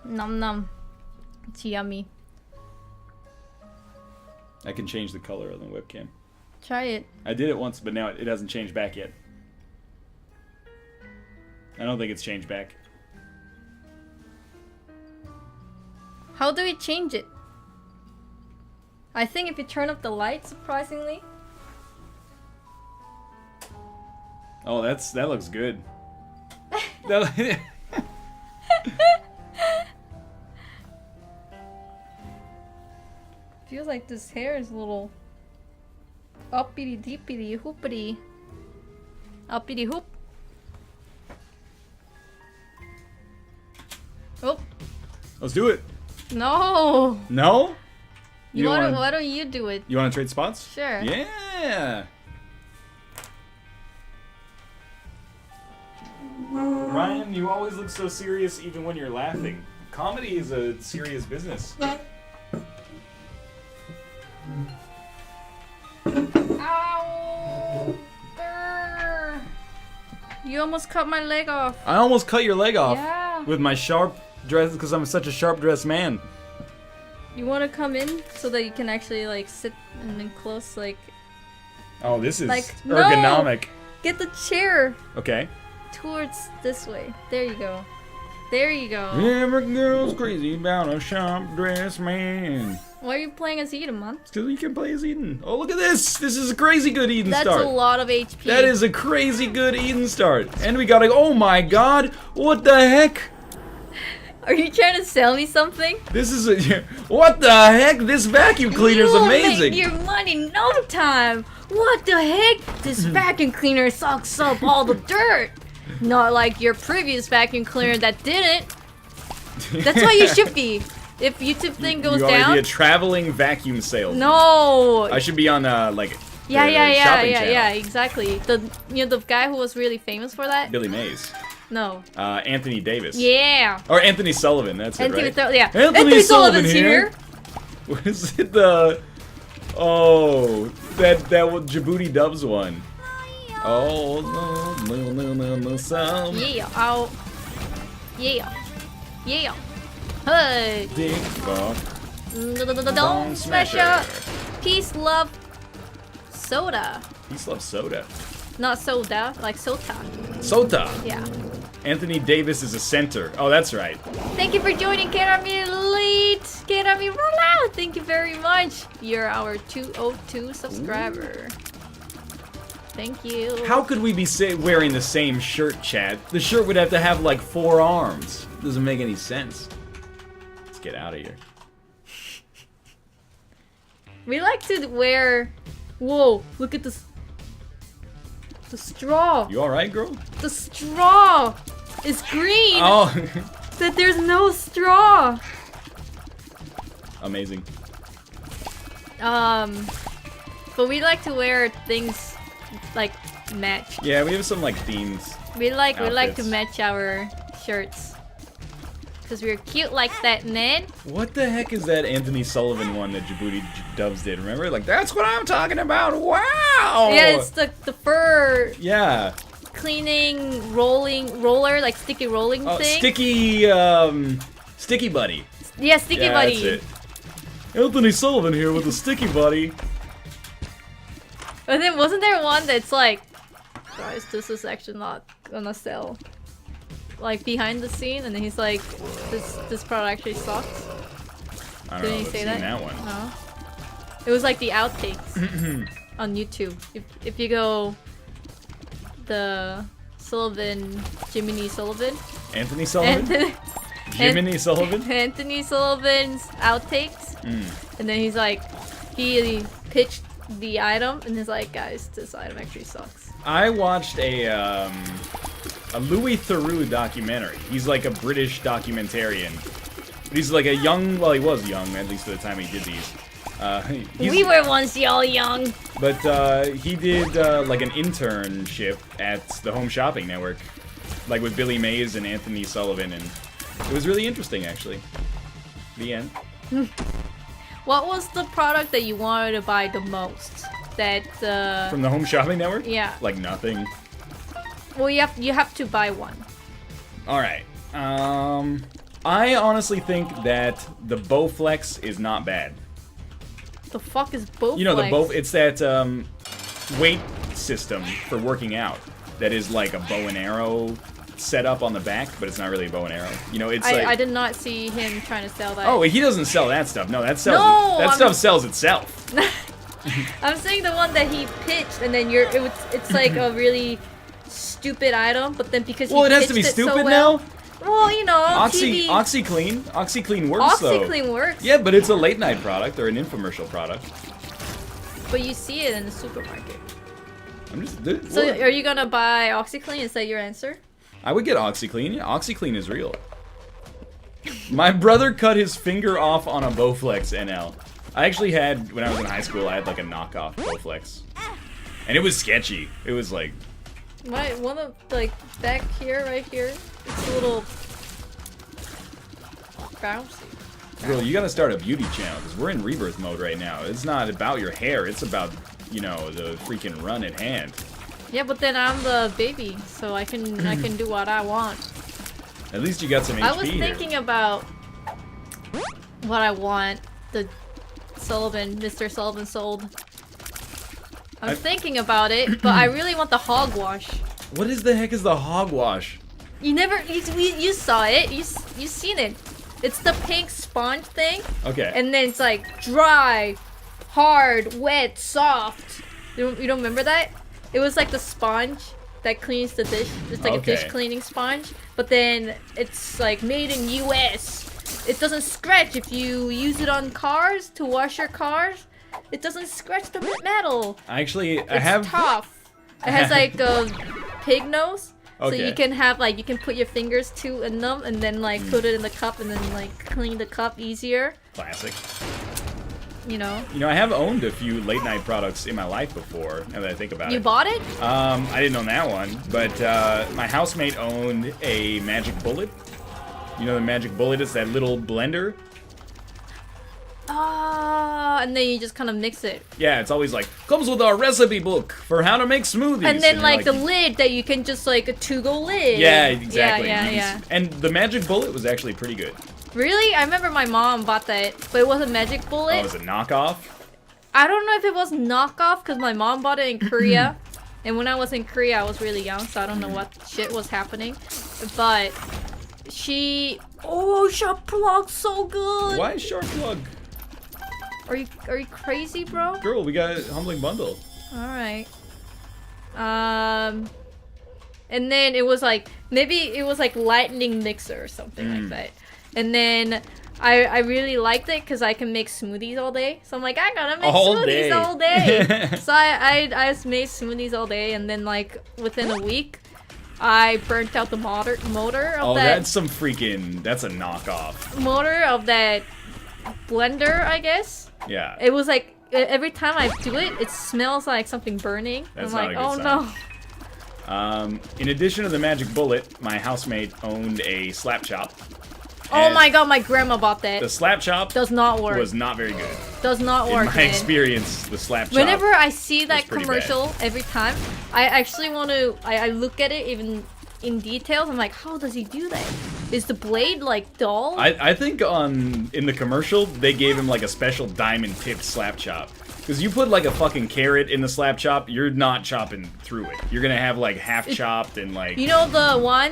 Num num. It's yummy. I can change the color on the webcam. Try it. I did it once, but now it hasn't changed back yet. I don't think it's changed back. How do we change it? I think if you turn up the light, surprisingly. Oh, that looks good. Feels like this hair is a little uppity deepity hoopity. Uppity hoop. Oh. Let's do it. No. No? Why don't you do it? You want to trade spots? Sure. Yeah. Ryan, you always look so serious even when you're laughing. Comedy is a serious business. Ow! Grr. You almost cut my leg off. I almost cut your leg off. Yeah. With my sharp dress, because I'm such a sharp dressed man. You want to come in so that you can actually like sit and then close like. Oh, this is like, ergonomic. No! Get the chair. Okay. Towards this way. There you go. There you go. Every girl's crazy about a sharp dressed man. Why are you playing as Eden, man? Because you can play as Eden. Oh, look at this! This is a crazy good Eden start. That's a lot of HP. That is a crazy good Eden start. And we got a, oh my god, what the heck? Are you trying to sell me something? This is a, what the heck? This vacuum cleaner is amazing. You will make your money in no time. What the heck? This vacuum cleaner sucks up all the dirt. Not like your previous vacuum cleaner that didn't. That's how you should be. If YouTube thing goes you ought to down. be a traveling vacuum salesman. No. I should be on like. Yeah, exactly. The guy who was really famous for that. Billy Mays. No. Anthony Davis. Yeah. Or Anthony Sullivan. That's it, right? Yeah. Anthony Sullivan's here. What is it? Oh, that Djibouti Dubs one. Oh, no, some. Yeah. Oh. Yeah. Yeah. Hey. Dick fuck. Don't smash up. Peace, love, soda. Peace, love, soda. Not soda, like sota. Sota. Yeah. Anthony Davis is a center. Oh, that's right. Thank you for joining Kerami Elite. Kerami roll out. Thank you very much. You're our 202 subscriber. Ooh. Thank you. How could we be wearing the same shirt, Chad? The shirt would have to have like 4 arms. Doesn't make any sense. Let's get out of here. We like to wear... Whoa, look at this. The straw. You alright, girl? The straw is green. Oh. That there's no straw. Amazing. But we like to wear things like match. Yeah, we have some like themes. We like to match our shirts. Because we're cute like that, Ned. What the heck is that Anthony Sullivan one that Djibouti Dubs did? Remember? Like, that's what I'm talking about. Wow! Yeah, it's the fur. Yeah. Cleaning, roller, like sticky rolling thing. Sticky Buddy. Yeah, Sticky Buddy. That's it. Anthony Sullivan here with a Sticky Buddy. But then wasn't there one that's like, guys, this is actually not gonna sell. Like behind the scene, and then he's like, this product actually sucks. I don't Didn't know, he say that? that one. No. It was like the outtakes on YouTube. If you go the Sullivan, Jiminy Sullivan. Anthony Sullivan? Jiminy Sullivan? Anthony Sullivan's outtakes. And then he's like, he pitched the item, and he's like, guys, this item actually sucks. I watched a Louis Theroux documentary. He's like a British documentarian. But he's like a young, well, he was young, at least at the time he did these. We were once all young. But he did like an internship at the Home Shopping Network. Like with Billy Mays and Anthony Sullivan, and it was really interesting, actually. The end. What was the product that you wanted to buy the most? That from the Home Shopping Network? Yeah. Like nothing. Well, you have to buy one. All right. I honestly think that the Bowflex is not bad. The fuck is Bowflex? You know, the bow. It's that weight system for working out that is like a bow and arrow setup on the back, but it's not really a bow and arrow. You know, it's like I did not see him trying to sell that. Oh, he doesn't sell that stuff. No, that sells. No, that stuff sells itself. I'm saying the one that he pitched, and then it's like a really stupid item, but then because Well, he it has to be pitched it so stupid well, now. Well, you know, TV. OxyClean works though. OxyClean works. Yeah, but it's a late night product or an infomercial product. But you see it in the supermarket. I'm just. So are you gonna buy OxyClean? Is that your answer? I would get OxyClean. Yeah, OxyClean is real. My brother cut his finger off on a Bowflex NL. I actually had, when I was in high school, I had like a knockoff Bowflex. And it was sketchy. It was like... One of, like, back here, right here, it's a little... bouncy. Girl, you gotta start a beauty channel, because we're in Rebirth mode right now. It's not about your hair, it's about, you know, the freaking run at hand. Yeah, but then I'm the baby, so I can do what I want. At least you got some HP I was here. thinking about what I want. The Mr. Sullivan sold. I'm thinking about it, but I really want the hogwash. What is the heck is the hogwash? You saw it. You seen it. It's the pink sponge thing. Okay. And then it's like dry, hard, wet, soft. You don't remember that? It was like the sponge that cleans the dish. It's like a dish cleaning sponge. But then it's like made in US. It doesn't scratch if you use it on cars to wash your cars. It doesn't scratch the metal. Actually, It's tough. It has like a pig nose. Okay. So you can have like, you can put your fingers in them and then like put it in the cup and then like clean the cup easier. Classic. You know? You know, I have owned a few late night products in my life before, now that I think about it. You bought it? I didn't own that one, but my housemate owned a Magic Bullet. You know the Magic Bullet is that little blender? And then you just kind of mix it. Yeah, it's always like, comes with our recipe book for how to make smoothies. And then you're like the lid that you can just like a to-go lid. Yeah, exactly. Yeah. And the Magic Bullet was actually pretty good. Really? I remember my mom bought that, but it was a Magic Bullet. Oh, it was a knockoff? I don't know if it was knockoff because my mom bought it in Korea. And when I was in Korea, I was really young, so I don't know what shit was happening. But she... Oh, Sharp Plug, so good! Why Sharp Plug? Are you crazy, bro? Girl, we got a humbling bundle. Alright. And then it was like... Maybe it was like lightning mixer or something like that. And then... I really liked it because I can make smoothies all day. So I'm like, I gotta make smoothies all day. So I made smoothies all day, and then like within a week, I burnt out the motor of that. Oh, that's some freaking... That's a knockoff. Motor of that blender, I guess. Yeah. It was like every time I do it, it smells like something burning. That's I'm like, not a good oh sign. no. In addition to the Magic Bullet, my housemate owned a Slap Chop. Oh my god, my grandma bought that. The Slap Chop does not work. was not very good. Does not work. In my experience, the Slap Chop. Whenever I see that pretty commercial, every time, I actually want to. I look at it even in details. I'm like, how does he do that? Is the blade like dull? I think in the commercial they gave him like a special diamond tipped Slap Chop. Because you put like a fucking carrot in the Slap Chop, you're not chopping through it. You're gonna have like half chopped and like. You know the one?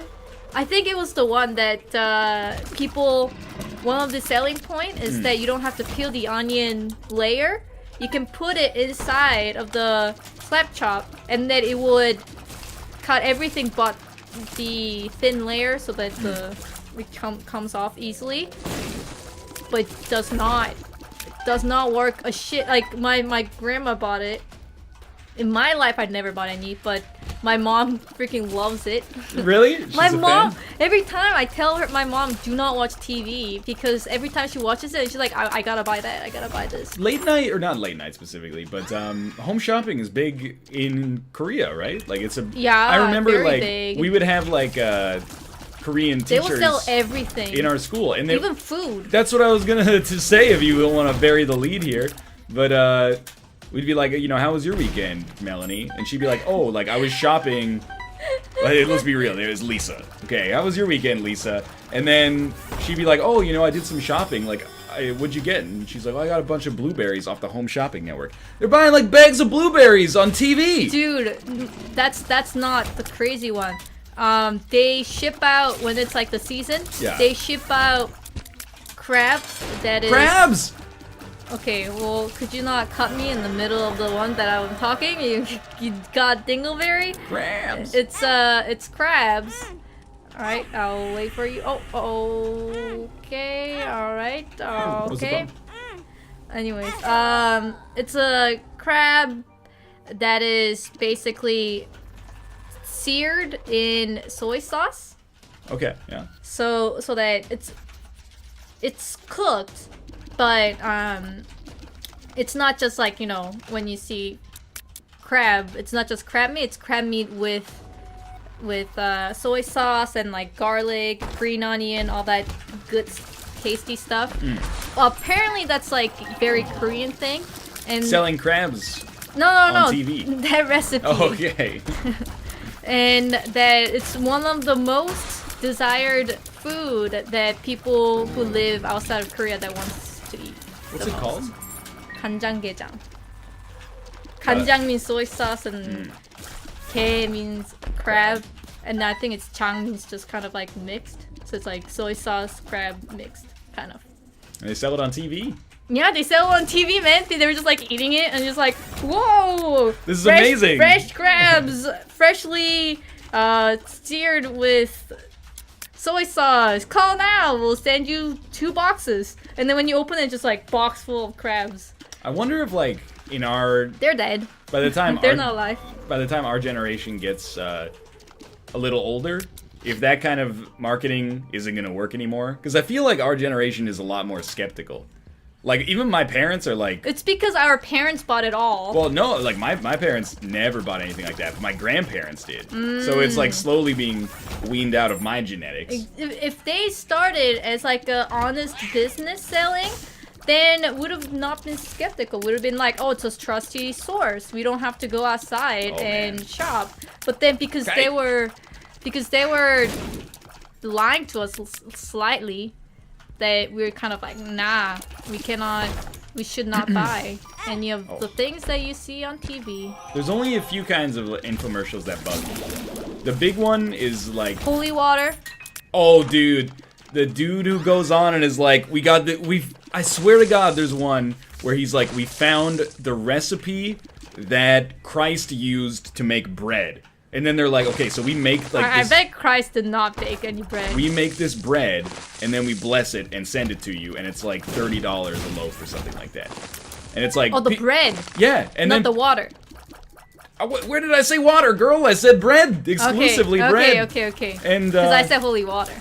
I think it was the one that people... One of the selling point is that you don't have to peel the onion layer. You can put it inside of the Slap Chop, and then it would cut everything but the thin layer so that it comes off easily. But it does not work a shit. Like my grandma bought it. In my life, I'd never bought any, but my mom freaking loves it. Really? She's My a mom, fan? every time I tell her, my mom, do not watch TV, because every time she watches it, she's like, I gotta buy that, I gotta buy this. Late night, or not late night specifically, but home shopping is big in Korea, right? Like it's a... Yeah, I remember very like, big. we would have like Korean They teachers will sell everything. in our school. And Even food. That's what I was gonna to say if you don't want to bury the lead here. But we'd be like, you know, how was your weekend, Melanie? And she'd be like, oh, like I was shopping. Let's be real, it was Lisa. Okay, how was your weekend, Lisa? And then she'd be like, oh, you know, I did some shopping. Like, what'd you get? And she's like, oh, I got a bunch of blueberries off the Home Shopping Network. They're buying like bags of blueberries on TV. Dude, that's not the crazy one. They ship out when it's like the season. Yeah. They ship out crabs. Crabs. Okay, well, could you not cut me in the middle of the one that I'm talking? You got dingleberry? Crabs. It's crabs. Alright, I'll wait for you. Oh, okay, alright, okay. Anyways, it's a crab that is basically seared in soy sauce. Okay, yeah. So that it's cooked. But it's not just like, you know, when you see crab, it's not just crab meat, it's crab meat with soy sauce and like garlic, green onion, all that good tasty stuff. Apparently that's like very Korean thing. And selling crabs no, on TV. That recipe. Oh, okay. And that it's one of the most desired food that people who live outside of Korea that wants to eat. What's it called? 간장게장. 간장 means soy sauce and 게 means crab, and I think it's 장 means just kind of like mixed. So it's like soy sauce, crab mixed, kind of. And they sell it on TV. Yeah, they sell it on TV, man. They were just like eating it and just like, whoa! This is amazing. Fresh crabs, freshly seared with soy sauce. Call now. We'll send you 2 boxes. And then when you open it, just like box full of crabs. I wonder if like in our They're dead. by the time They're not alive. By the time our generation gets a little older, if that kind of marketing isn't gonna work anymore, because I feel like our generation is a lot more skeptical. Like even my parents are like. It's because our parents bought it all. Well, no, like my parents never bought anything like that, but my grandparents did. So it's like slowly being weaned out of my genetics. If they started as like a honest business selling, then it would have not been skeptical. Would have been like, oh, it's a trusty source. We don't have to go outside and shop. But then because they were lying to us slightly, that we're kind of like, nah, we should not buy any of the things that you see on TV. There's only a few kinds of infomercials that bug me. The big one is like holy water. Oh, dude, the dude who goes on and is like, I swear to God, there's one where he's like, we found the recipe that Christ used to make bread. And then they're like, okay, so we make like I bet Christ did not bake any bread. We make this bread, and then we bless it and send it to you, and it's like $30 a loaf or something like that. And it's like... Oh, the bread. Yeah, and not then... the water. Where did I say water, girl? I said bread. Exclusively bread. Okay. And because I said holy water.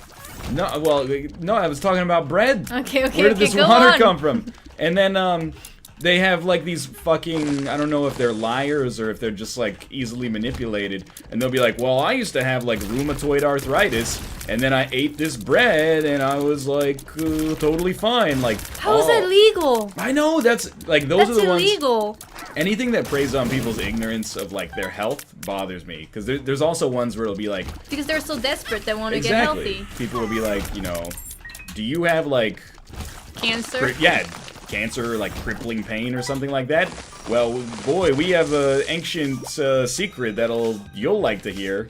No, well, no, I was talking about bread. Okay. Where did this water come from? And then, they have like these fucking, I don't know if they're liars or if they're just like easily manipulated, and they'll be like, well, I used to have like rheumatoid arthritis, and then I ate this bread and I was like totally fine. Like, how is that legal? I know, that's like, those are the ones. That's illegal. Anything that preys on people's ignorance of like their health bothers me, because there's also ones where it'll be like, because they're so desperate they want to get healthy. People will be like, you know, do you have like cancer? Cancer, like crippling pain or something like that? Well, boy, we have an ancient secret you'll like to hear.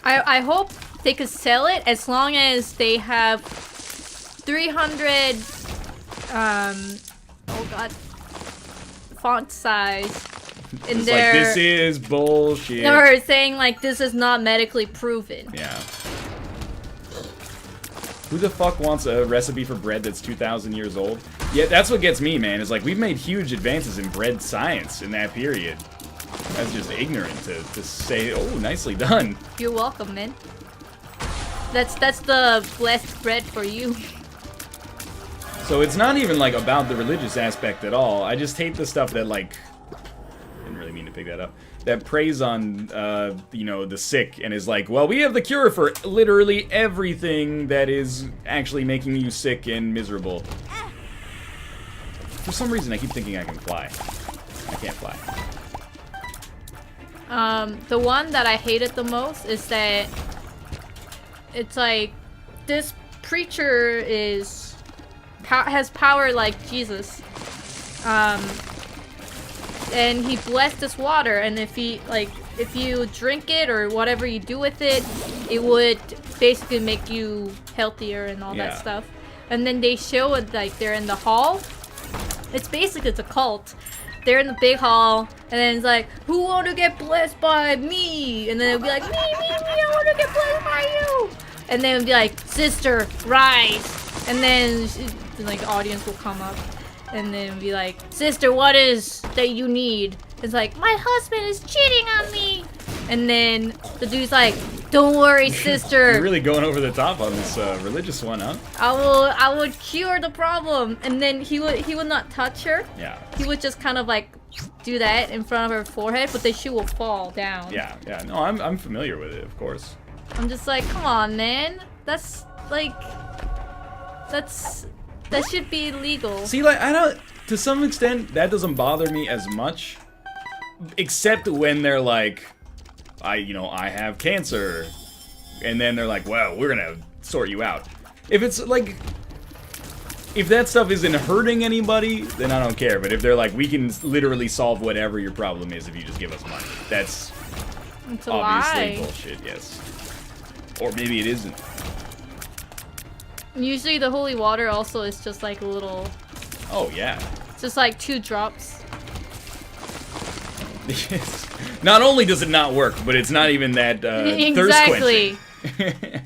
I hope they could sell it as long as they have 300 font size in it's their... like, this is bullshit. Or saying like, this is not medically proven. Yeah. Who the fuck wants a recipe for bread that's 2,000 years old? Yeah, that's what gets me, man, is like, we've made huge advances in bread science in that period. That's just ignorant to say, oh, nicely done. You're welcome, man. That's the blessed bread for you. So it's not even, like, about the religious aspect at all. I just hate the stuff that, like... Didn't really mean to pick that up. That preys on, you know, the sick and is like, well, we have the cure for literally everything that is actually making you sick and miserable. For some reason, I keep thinking I can fly. I can't fly. The one that I hated the most is that it's like this preacher has power like Jesus, and he blessed this water, and if you drink it or whatever you do with it, it would basically make you healthier and all that stuff. And then they show it like they're in the hall. It's a cult. They're in the big hall, and then it's like, who want to get blessed by me? And then it'll be like, me, I want to get blessed by you. And then it'll be like, sister, rise. And then like the audience will come up, and then it'll be like, sister, what is that you need? It's like, my husband is cheating on me. And then the dude's like, don't worry, sister. You're really going over the top on this religious one, huh? I would cure the problem. And then he would not touch her. Yeah. He would just kind of like do that in front of her forehead, but the shoe will fall down. Yeah. No, I'm familiar with it, of course. I'm just like, come on, man. That's like, that should be illegal. See, like, I don't. To some extent, that doesn't bother me as much, except when they're like, I have cancer, and then they're like, well, we're gonna sort you out. If it's like, if that stuff isn't hurting anybody, then I don't care. But if they're like, we can literally solve whatever your problem is if you just give us money, that's It's a obviously lie. bullshit. Yes, or maybe it isn't. Usually the holy water also is just like a little, Oh yeah. just like 2 drops. Yes. Not only does it not work, but it's not even that Exactly. thirst quenching.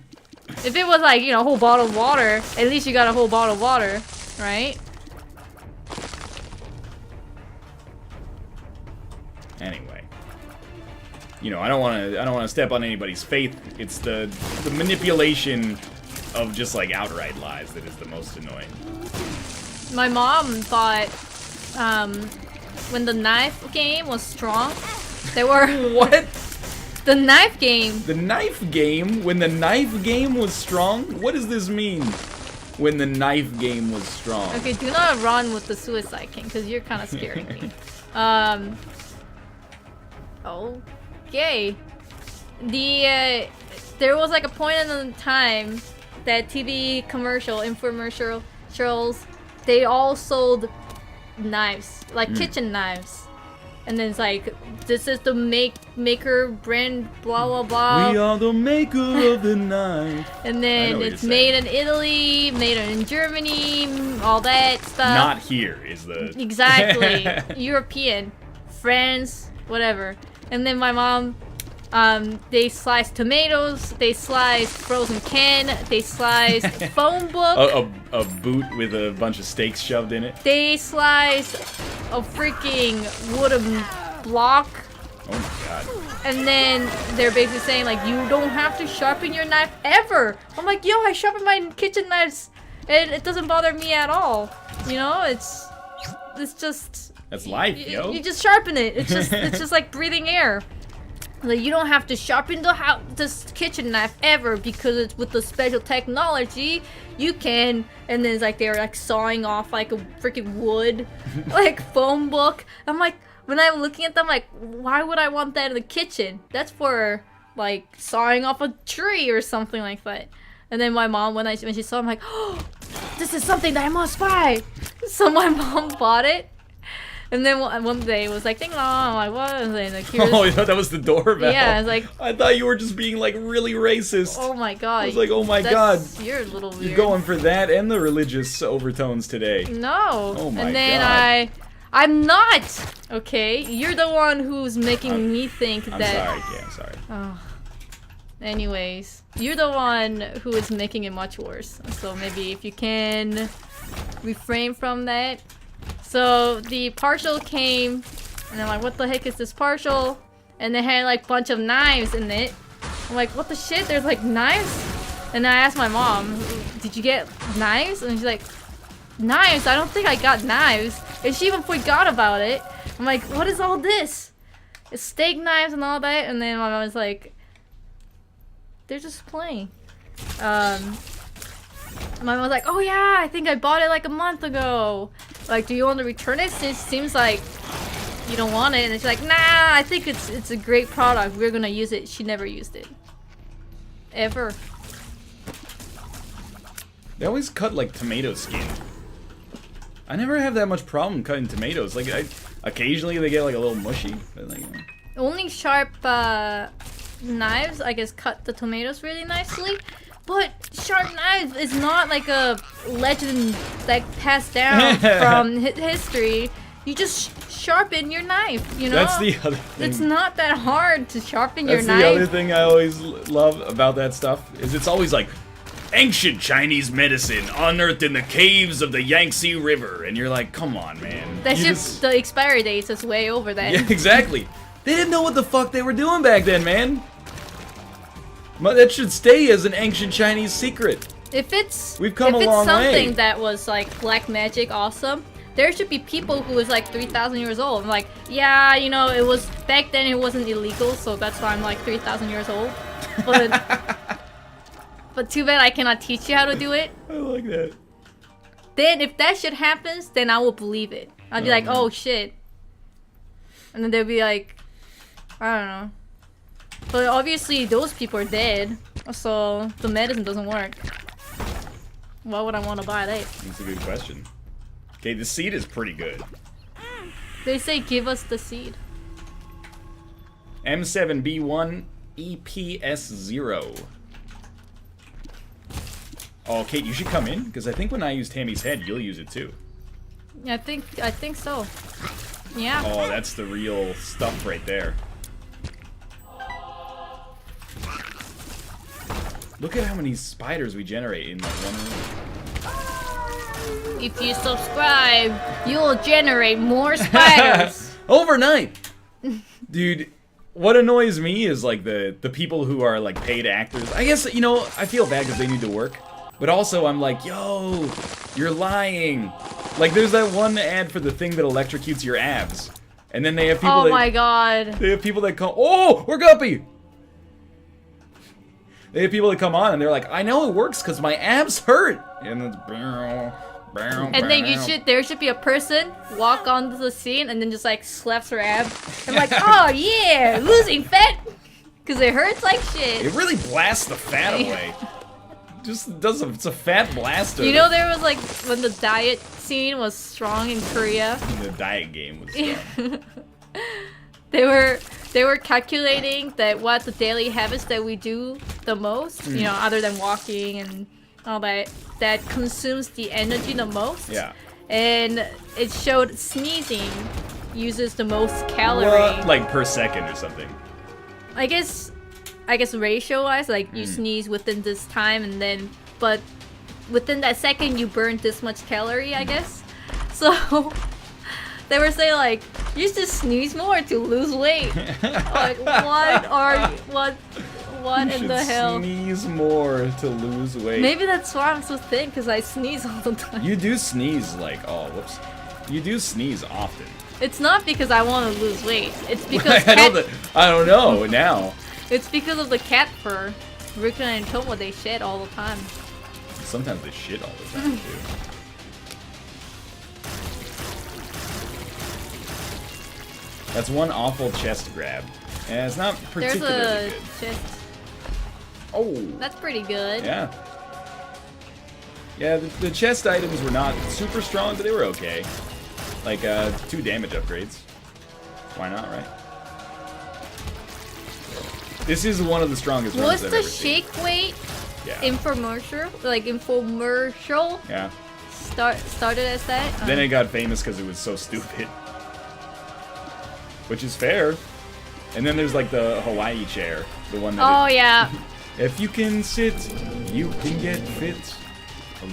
If it was like, a whole bottle of water, at least you got a whole bottle of water, right? Anyway, I don't want to step on anybody's faith. It's the manipulation of just like outright lies that is the most annoying. My mom thought when the knife game was strong, there were What? the knife game. The knife game? When the knife game was strong? What does this mean? When the knife game was strong? Okay, do not run with the Suicide King because you're kind of scaring me. Okay. There was like a point in the time that TV infomercials, they all sold knives, like kitchen knives. And then it's like, this is the maker brand, blah blah blah. We are the maker of the knife. And I know then what it's you're made saying. in Italy, made in Germany, all that stuff. Not here is the... Exactly. European, France, whatever. And then my mom, they sliced tomatoes, they sliced frozen can, they sliced phone book. A boot with a bunch of steaks shoved in it. They sliced a freaking wooden block. Oh my god. And then they're basically saying like, you don't have to sharpen your knife ever. I'm like, yo, I sharpen my kitchen knives and it doesn't bother me at all. It's just... That's life, yo. You just sharpen it. It's just like breathing air. Like, you don't have to sharpen this kitchen knife ever because it's with the special technology. You can, and then it's like they're like sawing off like a freaking wood, like phone book. I'm like, when I'm looking at them, like, why would I want that in the kitchen? That's for like sawing off a tree or something like that. And then my mom, when she saw, I'm like, oh, this is something that I must buy. So my mom bought it. And then one day it was like, ding dong, I'm like, what? And then, like, here's... Oh, that was the doorbell. Yeah, it's like... I thought you were just being, like, really racist. Oh my god. I was like, oh my god. You're a little weird. You're going for that and the religious overtones today. No. Oh my and then god. I'm not! Okay? You're the one who's making me think I'm that... sorry, yeah, I'm sorry. Oh. Anyways. You're the one who is making it much worse. So maybe if you can refrain from that... So the partial came, and I'm like, what the heck is this partial? And they had like a bunch of knives in it. I'm like, what the shit? There's like knives? And I asked my mom, did you get knives? And she's like, knives? I don't think I got knives. And she even forgot about it. I'm like, what is all this? It's steak knives and all that. And then my mom was like, they're just playing. My mom was like, oh yeah, I think I bought it like a month ago. Like, do you want to return it? It seems like you don't want it, and she's like, nah, I think it's a great product. We're gonna use it. She never used it. Ever. They always cut like tomato skin. I never have that much problem cutting tomatoes. Like, occasionally they get like a little mushy. But, like, Only sharp knives, I guess, cut the tomatoes really nicely. But sharp knives is not like a legend that passed down from history. You just sharpen your knife, you know? That's the other thing. It's not that hard to sharpen your knife. That's the other thing I always love about that stuff, is it's always like, ancient Chinese medicine unearthed in the caves of the Yangtze River. And you're like, come on, man. That's just the expiry dates is way over that. Yeah, exactly. They didn't know what the fuck they were doing back then, man. That should stay as an ancient Chinese secret. We've come a long way. If it's something that was like black magic awesome, there should be people who was like 3,000 years old. I'm like, yeah, you know, it was back then. It wasn't illegal, so that's why I'm like 3,000 years old. But too bad I cannot teach you how to do it. I like that. Then if that shit happens, then I will believe it. I'll be like, oh shit, and then they'll be like, I don't know. But obviously those people are dead, so the medicine doesn't work. Why would I want to buy that? That's a good question. Okay, the seed is pretty good. They say give us the seed. M7B1 EPS0. Oh, Kate, you should come in, because I think when I use Tammy's head, you'll use it too. I think so. Yeah. Oh, that's the real stuff right there. Look at how many spiders we generate in like one room. If you subscribe, you'll generate more spiders. Overnight! Dude, what annoys me is like the people who are like paid actors. I guess, you know, I feel bad because they need to work. But also I'm like, yo, you're lying. Like there's that one ad for the thing that electrocutes your abs. And then they have people Oh my god. They have people that come, oh, we're Guppy! They have people that come on and they're like, I know it works because my abs hurt. And it's and then there should be a person walk onto the scene and then just like slaps her ab. I'm like, oh yeah, losing fat because it hurts like shit. It really blasts the fat away. Just does it's a fat blaster. You know, there was like when the diet scene was strong in Korea. The diet game was strong. They were calculating that what the daily habits that we do the most, you know, other than walking and all that consumes the energy the most. Yeah. And it showed sneezing uses the most calorie. What? Like per second or something. I guess ratio-wise, like you sneeze within this time and then, but within that second you burn this much calorie, I guess. So they were saying like, you should sneeze more to lose weight. Like what in the hell? Sneeze more to lose weight. Maybe that's why I'm so thin, because I sneeze all the time. You do sneeze like, oh whoops. You do sneeze often. It's not because I want to lose weight. It's because I don't know now. It's because of the cat fur. Rika and Tomo, they shed all the time. Sometimes they shit all the time too. That's one awful chest grab. And it's not particularly good. There's a chest. Oh. That's pretty good. Yeah. Yeah, the chest items were not super strong, but they were okay. Like, 2 damage upgrades. Why not, right? This is one of the strongest runs I've ever seen. Was the shake weight yeah. infomercial? Like, infomercial? Yeah. Started as that? Then it got famous because it was so stupid. Which is fair. And then there's like the Hawaii chair. The one that oh, yeah. If you can sit, you can get fit.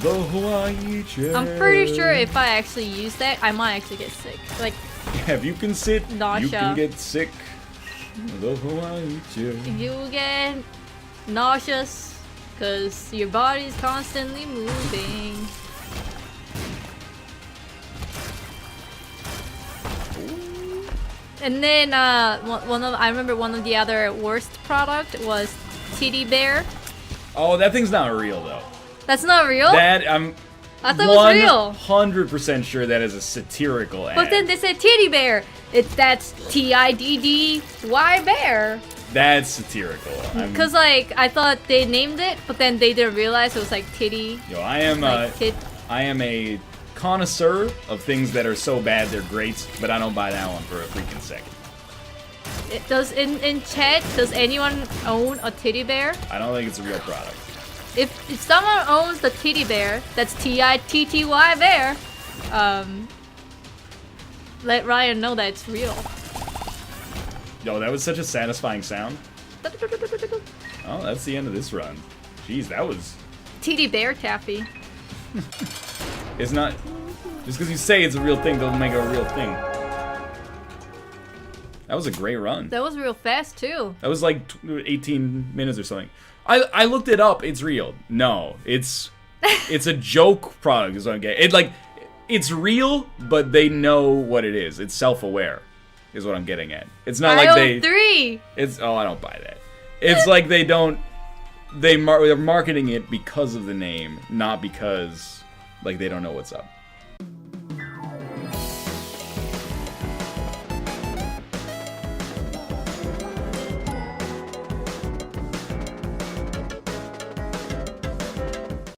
The Hawaii chair. I'm pretty sure if I actually use that, I might actually get sick. Like, yeah, if you can sit, nausea. You can get sick. The Hawaii chair. You get nauseous because your body's constantly moving. And then I remember one of the other worst product was Teddy Bear. Oh, that thing's not real though. That's not real? That I thought it was real. 100% sure that is a satirical ad. But then they said titty bear. That's Tiddy bear. That's satirical. Because, like, I thought they named it, but then they didn't realize it was, like, titty. Yo, I am a connoisseur of things that are so bad they're great, but I don't buy that one for a freaking second. In chat, does anyone own a titty bear? I don't think it's a real product. If someone owns the titty bear, that's T-I-T-T-Y bear, let Ryan know that it's real. Yo, that was such a satisfying sound. Oh, that's the end of this run. Jeez, that was... Titty bear taffy. It's not... Just because you say it's a real thing doesn't make it a real thing. That was a great run. That was real fast, too. That was like 18 minutes or something. I looked it up. It's real. No, it's a joke product is what I'm getting. It's real, but they know what it is. It's self-aware is what I'm getting at. It's not like they... 3. It's... Oh, I don't buy that. It's like they don't... They're marketing it because of the name, not because, like, they don't know what's up.